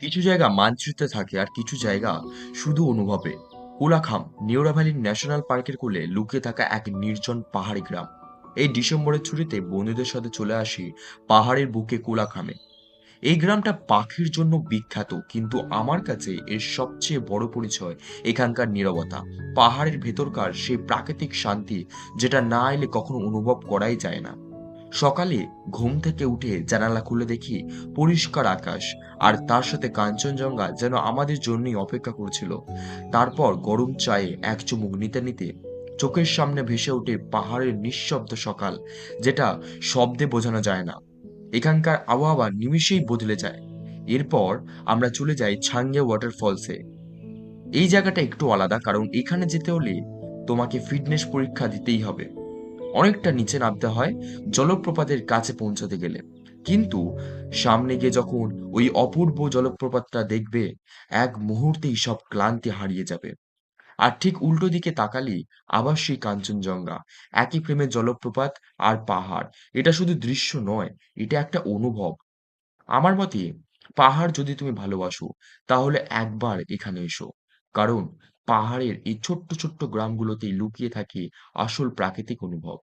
কিছু জায়গা মানচিত্রে থাকে আর কিছু জায়গা শুধু অনুভবে। কোলাখাম নেওড়া ভ্যালি ন্যাশনাল পার্কের কোলে লুকিয়ে থাকা এক নির্জন পাহাড়ি গ্রাম। এই ডিসেম্বরের ছুটিতে বন্ধুদের সাথে চলে আসি পাহাড়ের বুকে কোলাখামে। এই গ্রামটা পাখির জন্য বিখ্যাত, কিন্তু আমার কাছে এর সবচেয়ে বড় পরিচয় এখানকার নীরবতা। পাহাড়ের ভেতরকার সেই প্রাকৃতিক শান্তি, যেটা না এলে কখনো অনুভব করাই যায় না। সকালে ঘুম থেকে উঠে জানালা খুলে দেখি পরিষ্কার আকাশ, আর তার সাথে কাঞ্চনজঙ্ঘা যেন আমাদের জন্যই অপেক্ষা করছিল। তারপর গরম চায়ে এক চুমুক নিতে নিতে চোখের সামনে ভেসে ওঠে পাহাড়ের নিঃশব্দ সকাল, যেটা শব্দে বোঝানো যায় না। এখানকার আবহাওয়া নিমিষেই বদলে যায়। এরপর আমরা চলে যাই ছাঙ্গে ওয়াটারফলসে। এই জায়গাটা একটু আলাদা, কারণ এখানে যেতে হলে তোমাকে ফিটনেস পরীক্ষা দিতেই হবে। অনেকটা নিচে নামতে হয় জলপ্রপাতের কাছে পৌঁছাতে গেলে। কিন্তু সামনে গিয়ে যখন ওই অপূর্ব জলপ্রপাতটা দেখবে, এক মুহূর্তেই সব ক্লান্তি হারিয়ে যাবে। আর ঠিক উল্টো দিকে তাকালেই আবার সেই কাঞ্চনজঙ্ঘা, একই প্রেমের জলপ্রপাত আর পাহাড়। এটা শুধু দৃশ্য নয়, এটা একটা অনুভব। আমার মতে পাহাড় যদি তুমি ভালোবাসো, তাহলে একবার এখানে এসো। কারণ পাহাড়ের এই ছোট্ট ছোট্ট গ্রামগুলোতেই লুকিয়ে থাকে আসল প্রাকৃতিক অনুভব।